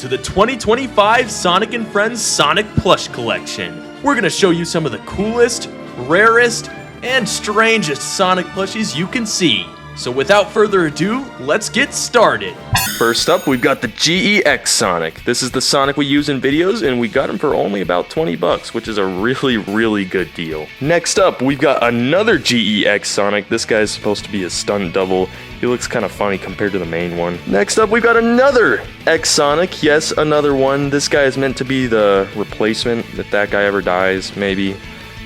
to the 2025 Sonic and Friends Sonic Plush Collection. We're gonna show you some of the coolest, rarest, and strangest Sonic plushies you can see. So without further ado, let's get started. First up, we've got the GEX Sonic. This is the Sonic we use in videos, and we got him for only about 20 bucks, which is a really good deal. Next up, we've got another GEX Sonic. This guy's supposed to be a stunt double. He looks kind of funny compared to the main one. Next up, we've got another X Sonic. Yes, another one. This guy is meant to be the replacement if that guy ever dies, maybe.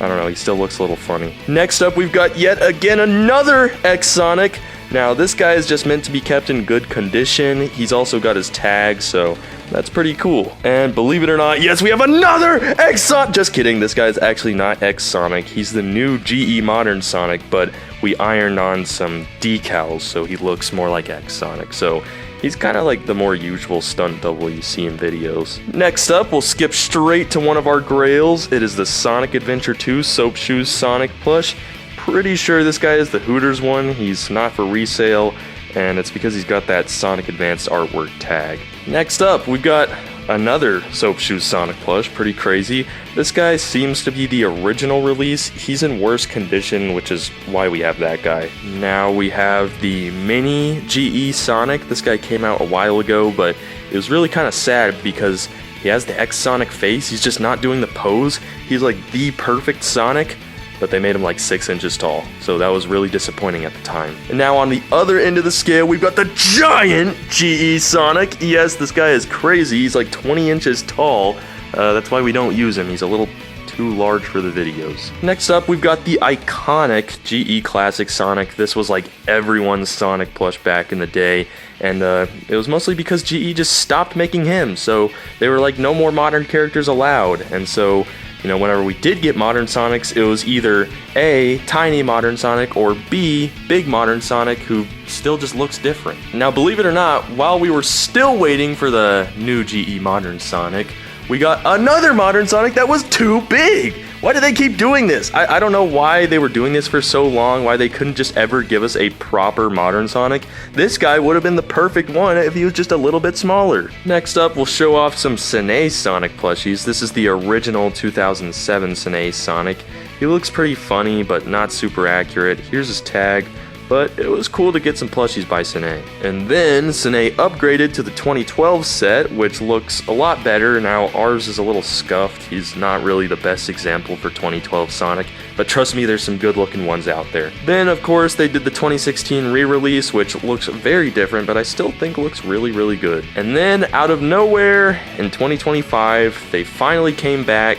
I don't know, he still looks a little funny. Next up, we've got yet again another X Sonic. Now, this guy is just meant to be kept in good condition. He's also got his tag, so that's pretty cool. And believe it or not, yes, we have another X Sonic! Just kidding, this guy's actually not X Sonic. He's the new GE Modern Sonic, but we ironed on some decals, so he looks more like X Sonic. So he's kind of like the more usual stunt double you see in videos. Next up, we'll skip straight to one of our grails. It is the Sonic Adventure 2 Soap Shoes Sonic plush. Pretty sure this guy is the Hooters one. He's not for resale, and it's because he's got that Sonic Advanced artwork tag. Next up, we've got another Soap Shoes Sonic plush. Pretty crazy. This guy seems to be the original release. He's in worse condition, which is why we have that guy. Now we have the mini GE Sonic. This guy came out a while ago, but it was really kind of sad because he has the X Sonic face. He's just not doing the pose. He's like the perfect Sonic, but they made him like 6 inches tall, so that was really disappointing at the time. And now on the other end of the scale, we've got the giant GE Sonic. Yes, this guy is crazy. He's like 20 inches tall. That's why we don't use him. He's a little too large for the videos. Next up, we've got the iconic GE Classic Sonic. This was like everyone's Sonic plush back in the day, and it was mostly because GE just stopped making him, so they were like, no more modern characters allowed. And so, you know, whenever we did get modern Sonics, it was either A, tiny modern Sonic, or B, big modern Sonic, who still just looks different. Now, believe it or not, while we were still waiting for the new GE modern Sonic, we got another modern Sonic that was too big! Why do they keep doing this? I don't know why they were doing this for so long, why they couldn't just ever give us a proper modern Sonic. This guy would have been the perfect one if he was just a little bit smaller. Next up, we'll show off some Sine Sonic plushies. This is the original 2007 Sine Sonic. He looks pretty funny, but not super accurate. Here's his tag. But it was cool to get some plushies by Sine. And then Sine upgraded to the 2012 set, which looks a lot better. Now ours is a little scuffed. He's not really the best example for 2012 Sonic, but trust me, there's some good looking ones out there. Then of course they did the 2016 re-release, which looks very different, but I still think looks really good. And then out of nowhere, in 2025, they finally came back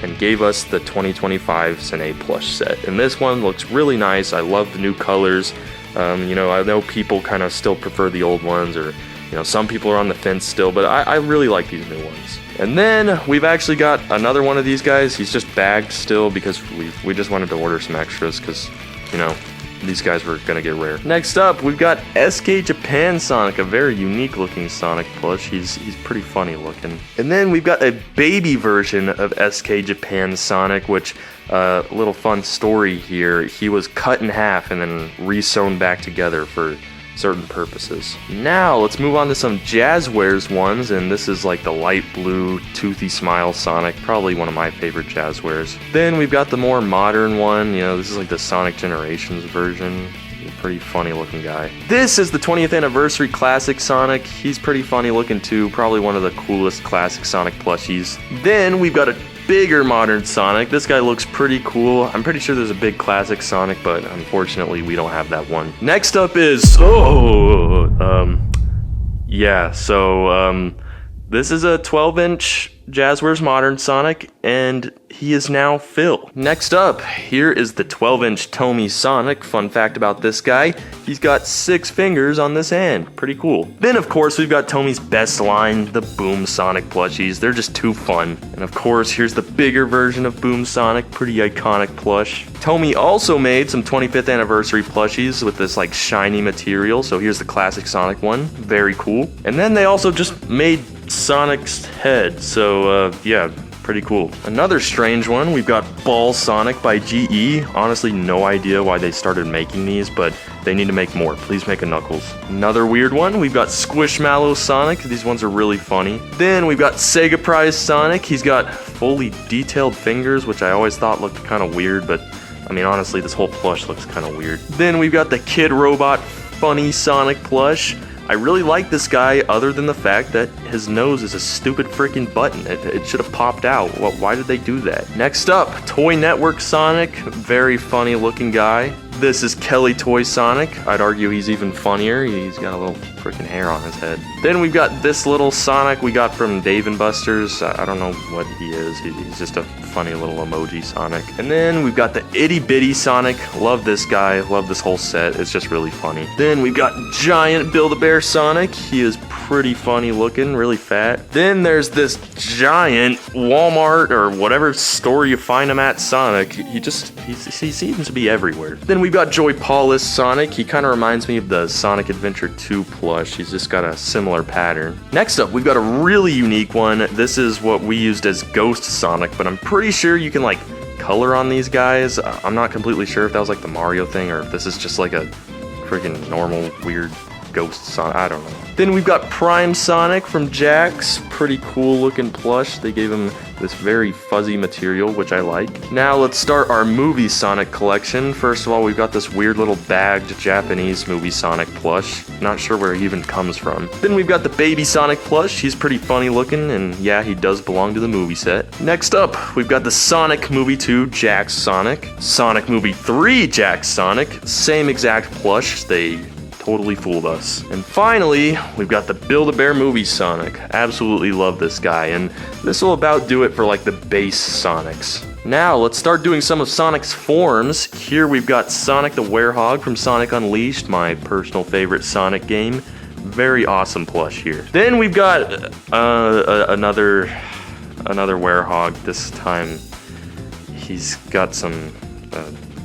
and gave us the 2025 Sine plush set. And this one looks really nice. I love the new colors. You know, I know people kind of still prefer the old ones, or, you know, some people are on the fence still, but I really like these new ones. And then we've actually got another one of these guys. He's just bagged still because we just wanted to order some extras because, you know, these guys were gonna get rare. Next up, we've got SK Japan Sonic, a very unique looking Sonic plush. He's pretty funny looking. And then we've got a baby version of SK Japan Sonic, which, a little fun story here. He was cut in half and then re-sewn back together for certain purposes. Now let's move on to some Jazzwares ones, and this is like the light blue toothy smile Sonic, probably one of my favorite Jazzwares. Then we've got the more modern one. You know, this is like the Sonic Generations version. Pretty funny looking guy. This is the 20th anniversary classic Sonic. He's pretty funny looking too, probably one of the coolest classic Sonic plushies. Then we've got a bigger modern Sonic. This guy looks pretty cool. I'm pretty sure there's a big classic Sonic, but unfortunately we don't have that one. Next up is, this is a 12-inch Jazzwares Modern Sonic, and he is now Phil. Next up, here is the 12-inch Tomy Sonic. Fun fact about this guy, he's got 6 fingers on this hand. Pretty cool. Then, of course, we've got Tomy's best line, the Boom Sonic plushies. They're just too fun. And, of course, here's the bigger version of Boom Sonic, pretty iconic plush. Tomy also made some 25th anniversary plushies with this, like, shiny material. So here's the classic Sonic one. Very cool. And then they also just made Sonic's head. So, yeah, Pretty cool. Another strange one, we've got Ball Sonic by GE. Honestly, no idea why they started making these, but they need to make more. Please make a Knuckles. Another weird one, we've got Squishmallow Sonic. These ones are really funny. Then we've got Sega Prize Sonic. He's got fully detailed fingers, which I always thought looked kind of weird, but I mean, honestly, this whole plush looks kind of weird. Then we've got the Kid Robot Funny Sonic plush. I really like this guy other than the fact that his nose is a stupid freaking button. It should have popped out. Well, why did they do that? Next up, Toy Network Sonic. Very funny looking guy. This is Kelly Toy Sonic. I'd argue he's even funnier. He's got a little freaking hair on his head. Then we've got this little Sonic we got from Dave & Buster's. I don't know what he is. He's just a funny little emoji Sonic. And then we've got the Itty Bitty Sonic. Love this guy. Love this whole set. It's just really funny. Then we've got Giant Build-A-Bear Sonic. He is pretty funny looking, really fat. Then there's this giant Walmart or whatever store you find him at Sonic. He seems to be everywhere. Then we've got Joy Paulus Sonic. He kind of reminds me of the Sonic Adventure 2 plush. He's just got a similar pattern. Next up, we've got a really unique one. This is what we used as Ghost Sonic, but I'm pretty sure you can like color on these guys. I'm not completely sure if that was like the Mario thing or if this is just like a freaking normal weird Ghost Sonic. I don't know. Then we've got Prime Sonic from Jax. Pretty cool looking plush. They gave him this very fuzzy material, which I like. Now let's start our movie Sonic collection. First of all, we've got this weird little bagged Japanese movie Sonic plush. Not sure where he even comes from. Then we've got the Baby Sonic plush. He's pretty funny looking, and yeah, he does belong to the movie set. Next up, we've got the Sonic Movie 2 Jax Sonic. Sonic Movie 3 Jax Sonic. Same exact plush. They totally fooled us. And finally, we've got the Build-A-Bear Movie Sonic. Absolutely love this guy, and this will about do it for like the base Sonics. Now, let's start doing some of Sonic's forms. Here we've got Sonic the Werehog from Sonic Unleashed, my personal favorite Sonic game. Very awesome plush here. Then we've got another Werehog. This time, he's got some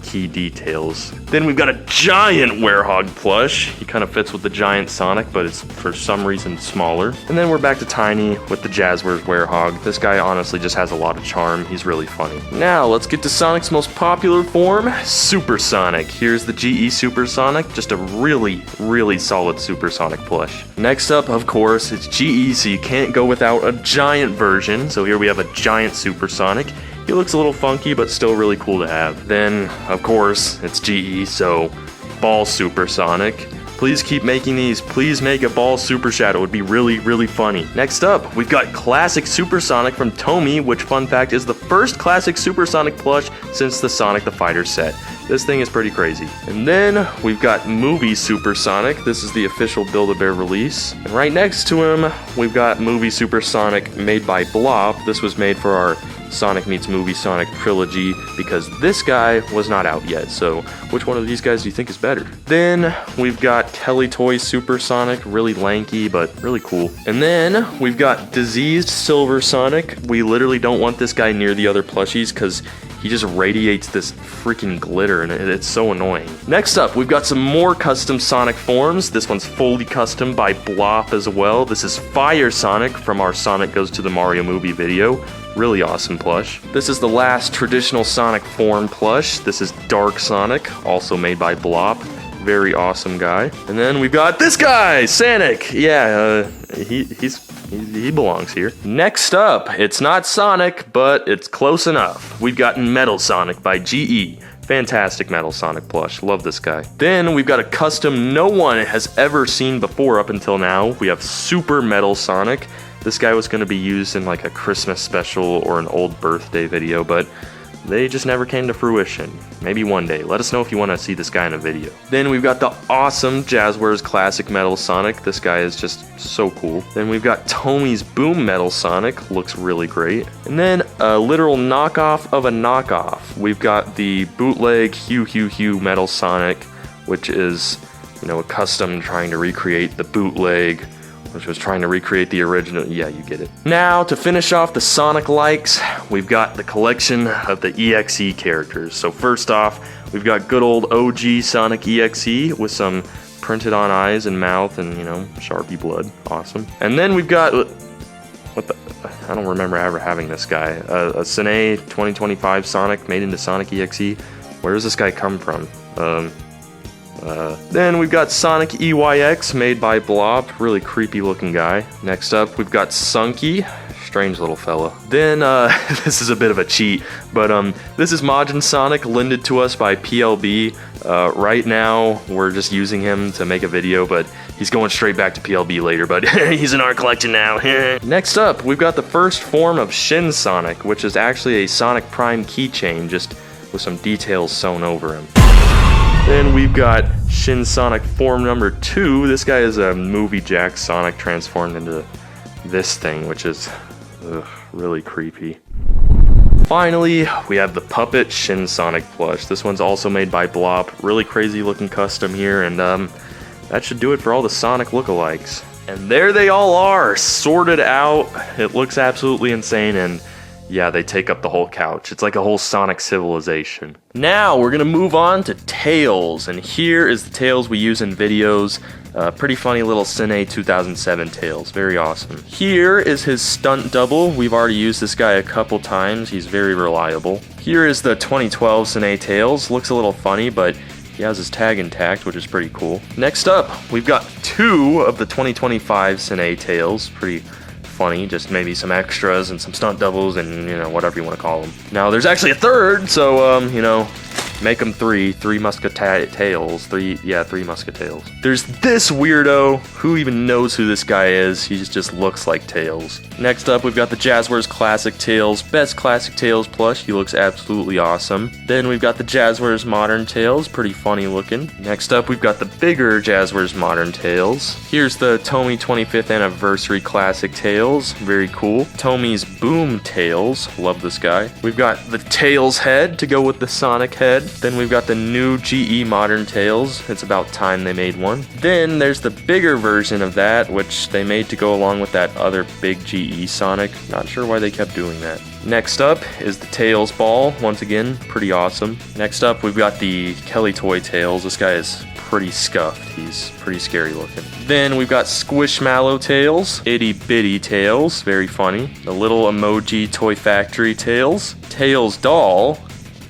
key details. Then we've got a giant Werehog plush. He kind of fits with the giant Sonic, but it's for some reason smaller. And then we're back to tiny with the Jazzwares Werehog. This guy honestly just has a lot of charm. He's really funny. Now let's get to Sonic's most popular form, Super Sonic. Here's the GE Super Sonic, just a really, really solid Super Sonic plush. Next up, of course, it's GE, so you can't go without a giant version. So here we have a giant Super Sonic. He looks a little funky, but still really cool to have. Then, of course, it's GE, so Ball Super Sonic. Please keep making these. Please make a Ball Super Shadow. It would be really, really funny. Next up, we've got Classic Super Sonic from Tomy, which, fun fact, is the first Classic Super Sonic plush since the Sonic the Fighter set. This thing is pretty crazy. And then we've got Movie Super Sonic. This is the official Build-A-Bear release. And right next to him, we've got Movie Super Sonic made by Blob. This was made for our Sonic Meets Movie Sonic trilogy because this guy was not out yet. So which one of these guys do you think is better? Then we've got Kelly Toy Super Sonic, really lanky but really cool. And then we've got Diseased Silver Sonic. We literally don't want this guy near the other plushies because he just radiates this freaking glitter and it's so annoying. Next up, we've got some more custom Sonic forms. This one's fully custom by Blop as well. This is Fire Sonic from our Sonic Goes to the Mario movie video. Really awesome plush. This is the last traditional Sonic form plush. This is Dark Sonic, also made by Blop. Very awesome guy. And then we've got this guy, Sanic. Yeah, he belongs here. Next up, it's not Sonic, but it's close enough. We've got Metal Sonic by GE. Fantastic Metal Sonic plush. Love this guy. Then we've got a custom no one has ever seen before up until now. We have Super Metal Sonic. This guy was going to be used in like a Christmas special or an old birthday video, but they just never came to fruition. Maybe one day. Let us know if you want to see this guy in a video. Then we've got the awesome Jazzwares Classic Metal Sonic. This guy is just so cool. Then we've got Tomy's Boom Metal Sonic. Looks really great. And then a literal knockoff of a knockoff. We've got the bootleg Hugh Metal Sonic, which is, you know, a custom trying to recreate the bootleg, which was trying to recreate the original. Yeah, you get it. Now, to finish off the Sonic likes, we've got the collection of the EXE characters. So first off, we've got good old OG Sonic EXE with some printed on eyes and mouth and, you know, Sharpie blood. Awesome. And then we've got... What the... I don't remember ever having this guy. A Sine 2025 Sonic made into Sonic EXE. Where does this guy come from? Then we've got Sonic EYX made by Blob, really creepy looking guy. Next up, we've got Sunky, strange little fella. Then, this is a bit of a cheat, but this is Majin Sonic, lended to us by PLB. Right now, we're just using him to make a video, but he's going straight back to PLB later, but he's in our collection now. Next up, we've got the first form of Shin Sonic, which is actually a Sonic Prime keychain, just with some details sewn over him. Then we've got Shin Sonic form number 2. This guy is a movie Jack Sonic transformed into this thing, which is really creepy. Finally, we have the Puppet Shin Sonic plush. This one's also made by Blob. Really crazy looking custom here, and that should do it for all the Sonic lookalikes. And there they all are, sorted out. It looks absolutely insane, and yeah, they take up the whole couch. It's like a whole Sonic civilization. Now, we're gonna move on to Tails, and here is the Tails we use in videos. Pretty funny little Cine 2007 Tails, very awesome. Here is his stunt double. We've already used this guy a couple times. He's very reliable. Here is the 2012 Cine Tails. Looks a little funny, but he has his tag intact, which is pretty cool. Next up, we've got 2 of the 2025 Cine Tails. Pretty funny, just maybe some extras and some stunt doubles and, you know, whatever you want to call them. Now, there's actually a third, so, you know, make them 3 Musketeers. 3 Musketeers. There's this weirdo. Who even knows who this guy is? He just looks like Tails. Next up, we've got the Jazzwares Classic Tails. Best Classic Tails plush. He looks absolutely awesome. Then we've got the Jazzwares Modern Tails. Pretty funny looking. Next up, we've got the bigger Jazzwares Modern Tails. Here's the Tomy 25th Anniversary Classic Tails. Very cool. Tomy's Boom Tails. Love this guy. We've got the Tails head to go with the Sonic head. Then we've got the new GE Modern Tails. It's about time they made one. Then there's the bigger version of that, which they made to go along with that other big GE Sonic. Not sure why they kept doing that. Next up is the Tails ball. Once again, pretty awesome. Next up, we've got the Kelly Toy Tails. This guy is pretty scuffed. He's pretty scary looking. Then we've got Squishmallow Tails, Itty Bitty Tails, very funny. The Little Emoji Toy Factory Tails, Tails Doll.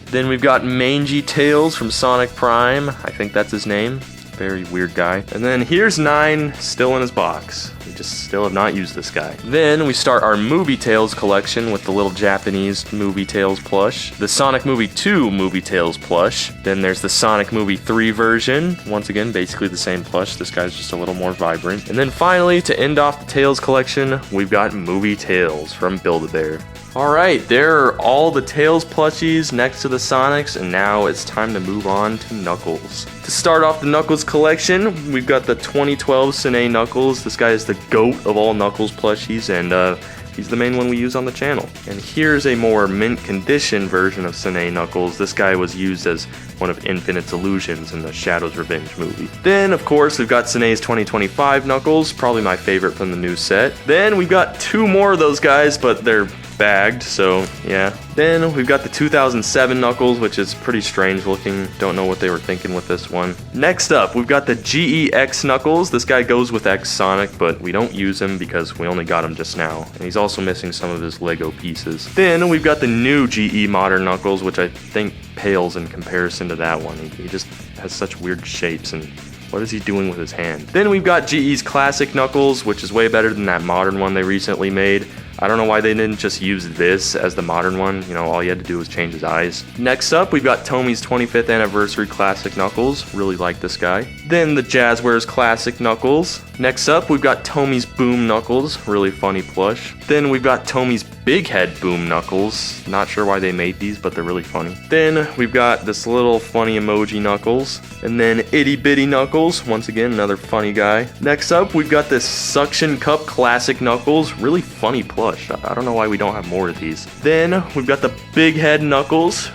Then we've got Mangy Tails from Sonic Prime. I think that's his name. Very weird guy. And then here's 9 still in his box. We just still have not used this guy. Then we start our Movie Tails collection with the little Japanese Movie Tails plush. The Sonic Movie 2 Movie Tails plush. Then there's the Sonic Movie 3 version. Once again, basically the same plush. This guy's just a little more vibrant. And then finally, to end off the Tails collection, we've got Movie Tails from Build-A-Bear. Alright, there are all the Tails plushies next to the Sonics, and now it's time to move on to Knuckles. To start off the Knuckles collection, we've got the 2012 Cine Knuckles. This guy is the GOAT of all Knuckles plushies, and he's the main one we use on the channel. And here's a more mint condition version of Cine Knuckles. This guy was used as one of Infinite's illusions in the Shadow's Revenge movie. Then, of course, we've got Cine's 2025 Knuckles, probably my favorite from the new set. Then we've got 2 more of those guys, but they're bagged, so yeah. Then we've got the 2007 Knuckles, which is pretty strange looking. Don't know what they were thinking with this one. Next up, we've got the GEX Knuckles. This guy goes with X Sonic, but we don't use him because we only got him just now. And he's also missing some of his Lego pieces. Then we've got the new GE Modern Knuckles, which I think pales in comparison to that one. He just has such weird shapes, and what is he doing with his hand? Then we've got GE's Classic Knuckles, which is way better than that modern one they recently made. I don't know why they didn't just use this as the modern one. You know, all you had to do was change his eyes. Next up, we've got Tomy's 25th Anniversary Classic Knuckles. Really like this guy. Then the Jazzwares Classic Knuckles. Next up, we've got Tomy's Boom Knuckles. Really funny plush. Then we've got Tomy's Big Head Boom Knuckles. Not sure why they made these, but they're really funny. Then we've got this little funny emoji Knuckles. And then Itty Bitty Knuckles. Once again, another funny guy. Next up, we've got this Suction Cup Classic Knuckles. Really funny plush. I don't know why we don't have more of these. Then we've got the Big Head Knuckles,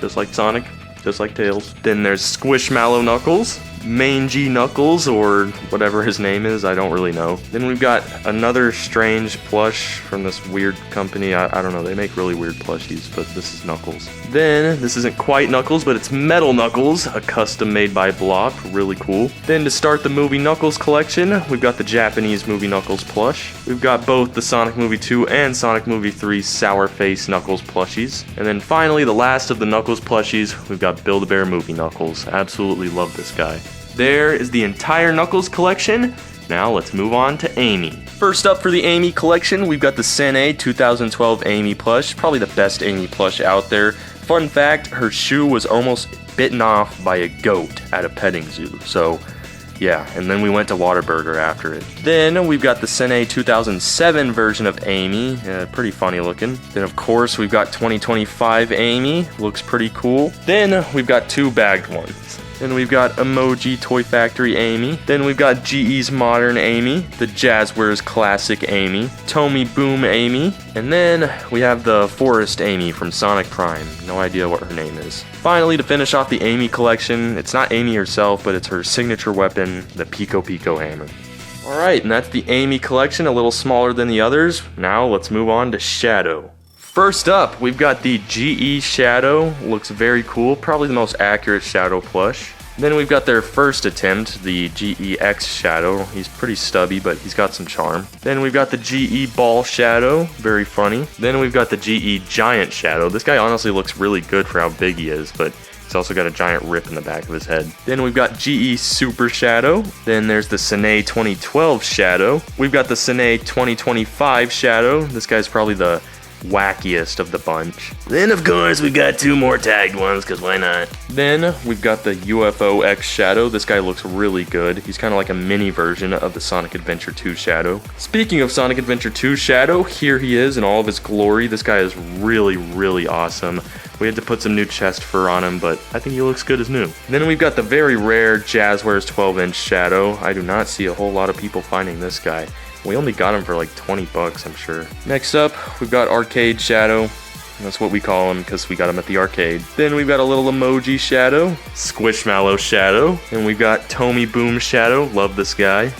just like Sonic, just like Tails. Then there's Squishmallow Knuckles. Mangy Knuckles, or whatever his name is, I don't really know. Then we've got another strange plush from this weird company. I don't know, they make really weird plushies, but this is Knuckles. Then, this isn't quite Knuckles, but it's Metal Knuckles, a custom made by Block, really cool. Then to start the Movie Knuckles collection, we've got the Japanese Movie Knuckles plush. We've got both the Sonic Movie 2 and Sonic Movie 3 Sour Face Knuckles plushies. And then finally, the last of the Knuckles plushies, we've got Build-A-Bear Movie Knuckles. Absolutely love this guy. There is the entire Knuckles collection. Now let's move on to Amy. First up for the Amy collection, we've got the Sene 2012 Amy plush, probably the best Amy plush out there. Fun fact, her shoe was almost bitten off by a goat at a petting zoo, so yeah, and then we went to Whataburger after it. Then we've got the Sene 2007 version of Amy, pretty funny looking. Then of course we've got 2025 Amy, looks pretty cool. Then we've got two bagged ones. Then we've got Emoji Toy Factory Amy. Then we've got GE's Modern Amy, the Jazzwares Classic Amy, Tomy Boom Amy, and then we have the Forest Amy from Sonic Prime. No idea what her name is. Finally, to finish off the Amy collection, it's not Amy herself, but it's her signature weapon, the Pico Pico Hammer. Alright, and that's the Amy collection, a little smaller than the others. Now let's move on to Shadow. First up, we've got the GE Shadow, looks very cool, probably the most accurate Shadow plush. Then we've got their first attempt, the GEX Shadow. He's pretty stubby, but he's got some charm. Then we've got the GE Ball Shadow, very funny. Then we've got the GE Giant Shadow. This guy honestly looks really good for how big he is, but he's also got a giant rip in the back of his head. Then we've got GE Super Shadow. Then there's the Sene 2012 Shadow. We've got the Sene 2025 Shadow. This guy's probably the wackiest of the bunch. Then of course we've got two more tagged ones, because why not? Then we've got the UFO X Shadow. This guy looks really good. He's kind of like a mini version of the Sonic Adventure 2 Shadow. Speaking of Sonic Adventure 2 Shadow, here he is in all of his glory. This guy is really, really awesome. We had to put some new chest fur on him, but I think he looks good as new. Then we've got the very rare Jazzwares 12-inch Shadow. I do not see a whole lot of people finding this guy. We only got him for like 20 bucks, I'm sure. Next up, we've got Arcade Shadow. That's what we call him because we got him at the arcade. Then we've got a little Emoji Shadow, Squishmallow Shadow, and we've got Tomy Boom Shadow. Love this guy.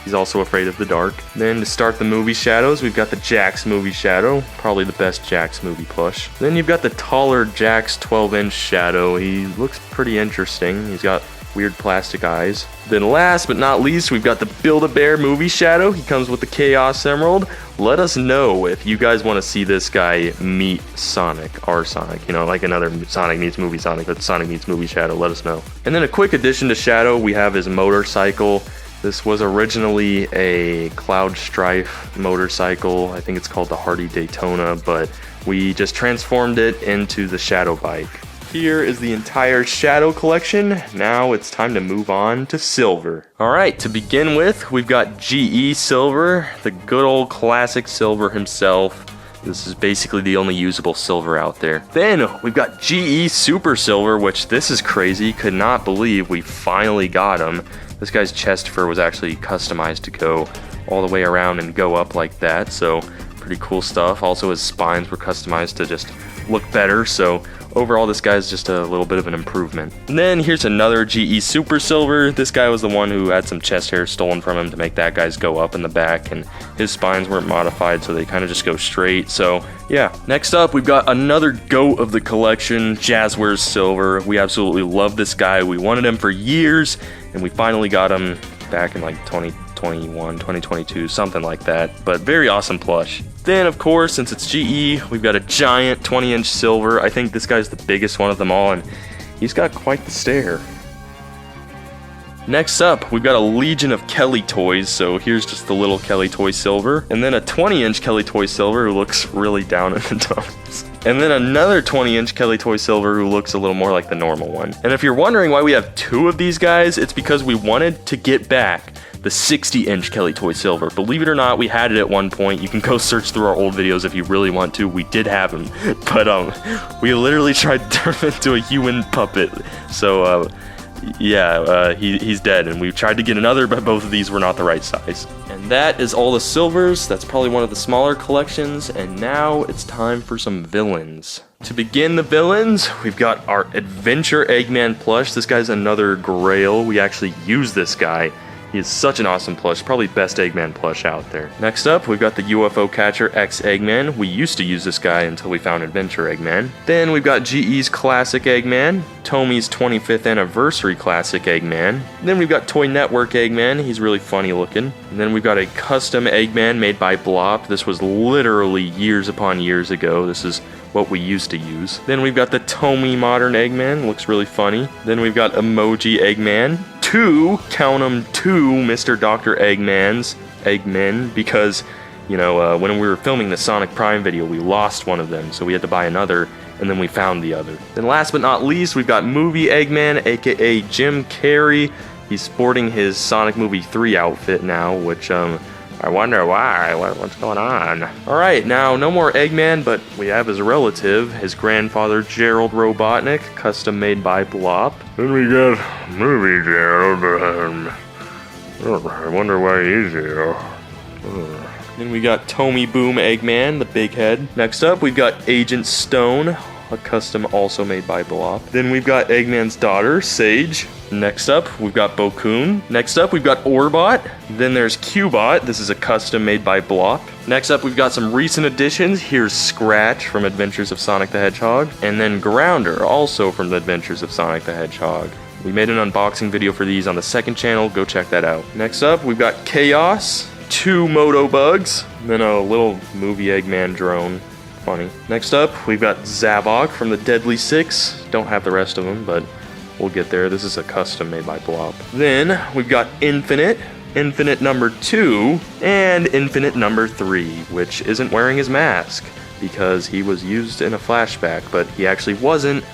He's also afraid of the dark. Then to start the movie shadows, we've got the Jax Movie Shadow, probably the best Jax movie plush. Then you've got the taller Jax 12-inch Shadow. He looks pretty interesting. He's got weird plastic eyes. Then last but not least, we've got the Build-A-Bear Movie Shadow. He comes with the Chaos Emerald. Let us know if you guys want to see this guy meet Sonic, our Sonic. You know, like another Sonic meets Movie Sonic, but Sonic meets Movie Shadow. Let us know. And then a quick addition to Shadow, we have his motorcycle. This was originally a Cloud Strife motorcycle. I think it's called the Hardy Daytona, but we just transformed it into the Shadow Bike. Here is the entire Shadow collection. Now it's time to move on to Silver. Alright, to begin with, we've got GE Silver, the good old classic Silver himself. This is basically the only usable Silver out there. Then we've got GE Super Silver, which this is crazy. Could not believe we finally got him. This guy's chest fur was actually customized to go all the way around and go up like that, so pretty cool stuff. Also his spines were customized to just look better, so overall this guy's just a little bit of an improvement. And then here's another GE Super Silver. This guy was the one who had some chest hair stolen from him to make that guy's go up in the back, and his spines weren't modified, so they kind of just go straight. So yeah, next up we've got another GOAT of the collection, Jazzwares Silver. We absolutely love this guy. We wanted him for years, and we finally got him back in like 2021, 2022, something like that. But very awesome plush. Then, of course, since it's GE, we've got a giant 20-inch Silver. I think this guy's the biggest one of them all, and he's got quite the stare. Next up, we've got a legion of Kelly toys, so here's just the little Kelly Toy Silver. And then a 20-inch Kelly Toy Silver who looks really down in the dumps. And then another 20-inch Kelly Toy Silver who looks a little more like the normal one. And if you're wondering why we have two of these guys, it's because we wanted to get back the 60-inch Kelly Toy Silver. Believe it or not, we had it at one point. You can go search through our old videos if you really want to. We did have him, but we literally tried to turn him into a human puppet. So Yeah, he's dead, and we tried to get another, but both of these were not the right size. And that is all the silvers. That's probably one of the smaller collections, and now it's time for some villains. To begin the villains, we've got our Adventure Eggman plush. This guy's another grail. We actually use this guy. He is such an awesome plush, probably best Eggman plush out there. Next up, we've got the UFO Catcher X Eggman. We used to use this guy until we found Adventure Eggman. Then we've got GE's Classic Eggman, Tommy's 25th Anniversary Classic Eggman. Then we've got Toy Network Eggman. He's really funny looking. And then we've got a custom Eggman made by Blop. This was literally years upon years ago. This is what we used to use. Then we've got the Tommy Modern Eggman. Looks really funny. Then we've got Emoji Eggman. Count 'em, two Mr. Dr. Eggmen, because, you know, when we were filming the Sonic Prime video, we lost one of them, so we had to buy another, and then we found the other. Then last but not least, we've got Movie Eggman, aka Jim Carrey. He's sporting his Sonic Movie 3 outfit now, which, I wonder why, what's going on? Alright, now no more Eggman, but we have his relative, his grandfather Gerald Robotnik, custom made by Blop. Then we got Movie Gerald, I wonder why he's here. Then we got Tommy Boom Eggman, the big head. Next up, we've got Agent Stone, a custom also made by Blop. Then we've got Eggman's daughter, Sage. Next up, we've got Bokun. Next up, we've got Orbot. Then there's Cubot. This is a custom made by Blop. Next up, we've got some recent additions. Here's Scratch from Adventures of Sonic the Hedgehog. And then Grounder, also from the Adventures of Sonic the Hedgehog. We made an unboxing video for these on the second channel. Go check that out. Next up, we've got Chaos, two Moto Bugs, and then a little Movie Eggman drone. Funny. Next up, we've got Zabok from the Deadly Six. Don't have the rest of them, but we'll get there. This is a custom made by Blop. Then we've got Infinite number 2, and Infinite number 3, which isn't wearing his mask because he was used in a flashback, but he actually wasn't.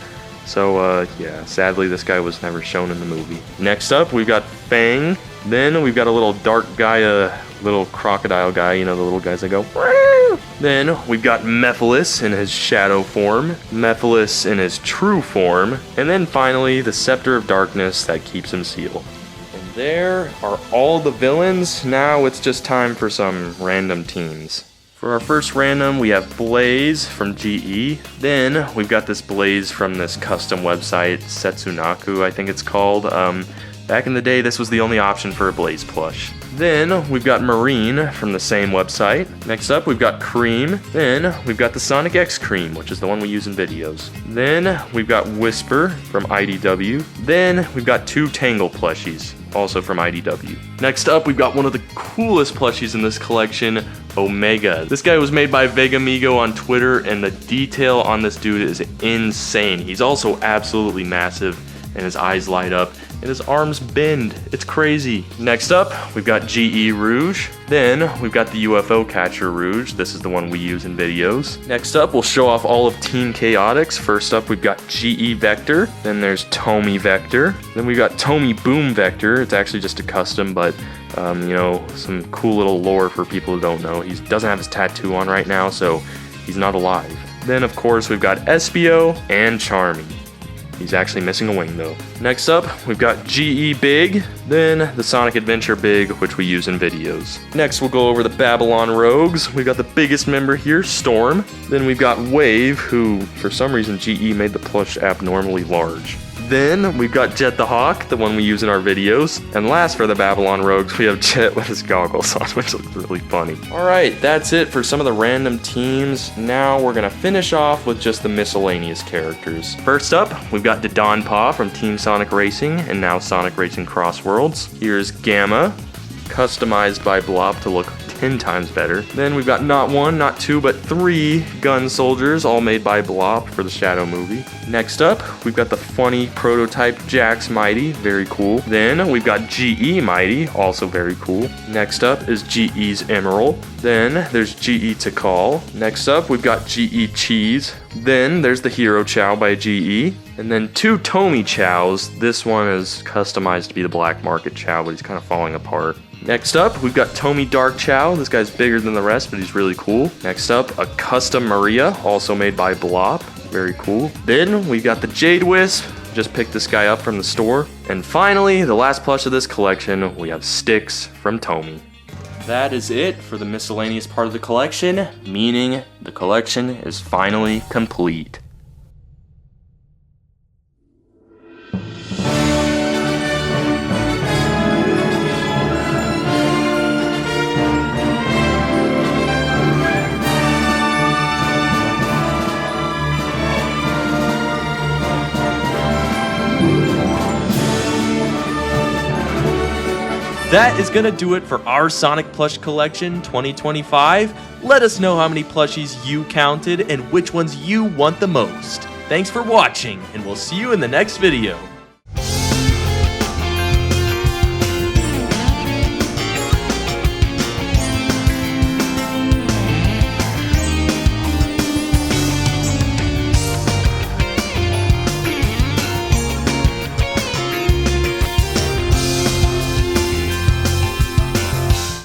So, yeah, sadly this guy was never shown in the movie. Next up, we've got Fang. Then we've got a little dark guy, little crocodile guy, you know, the little guys that go. Then we've got Mephiles in his shadow form, Mephiles in his true form, and then finally the Scepter of Darkness that keeps him sealed. And there are all the villains. Now it's just time for some random teams. For our first random, we have Blaze from GE. Then we've got this Blaze from this custom website, Setsunaku, I think it's called. Back in the day, this was the only option for a Blaze plush. Then we've got Marine from the same website. Next up, we've got Cream. Then we've got the Sonic X Cream, which is the one we use in videos. Then we've got Whisper from IDW. Then we've got two Tangle plushies, also from IDW. Next up, we've got one of the coolest plushies in this collection, Omega. This guy was made by Vegamigo on Twitter, and the detail on this dude is insane. He's also absolutely massive, and his eyes light up, and his arms bend. It's crazy. Next up, we've got GE Rouge. Then we've got the UFO Catcher Rouge. This is the one we use in videos. Next up, we'll show off all of Team Chaotix. First up, we've got GE Vector. Then there's Tommy Vector. Then we've got Tommy Boom Vector. It's actually just a custom, but you know, some cool little lore for people who don't know. He doesn't have his tattoo on right now, so he's not alive. Then, of course, we've got Espio and Charmy. He's actually missing a wing though. Next up, we've got GE Big, then the Sonic Adventure Big, which we use in videos. Next, we'll go over the Babylon Rogues. We've got the biggest member here, Storm. Then we've got Wave, who, for some reason, GE made the plush abnormally large. Then we've got Jet the Hawk, the one we use in our videos. And last for the Babylon Rogues, we have Jet with his goggles on, which looks really funny. Alright, that's it for some of the random teams. Now we're gonna finish off with just the miscellaneous characters. First up, we've got Dodonpaw from Team Sonic Racing and now Sonic Racing Cross Worlds. Here's Gamma, customized by Blop to look 10 times better. Then we've got not one, not two, but three gun soldiers, all made by Blop for the Shadow movie. Next up, we've got the funny prototype Jax Mighty, very cool. Then we've got GE Mighty, also very cool. Next up is GE's Emerald. Then there's GE Tikal. Next up, we've got GE Cheese. Then there's the Hero Chow by GE. And then two Tommy Chows. This one is customized to be the Black Market Chow, but he's kind of falling apart. Next up, we've got Tommy Dark Chow. This guy's bigger than the rest, but he's really cool. Next up, a custom Maria, also made by Blop. Very cool. Then we got the Jade Wisp, Just picked this guy up from the store. And finally, the last plush of this collection, we have Sticks from Tomy. That is it for the miscellaneous part of the collection, meaning the collection is finally complete. That is gonna do it for our Sonic Plush Collection 2025. Let us know how many plushies you counted and which ones you want the most. Thanks for watching, and we'll see you in the next video.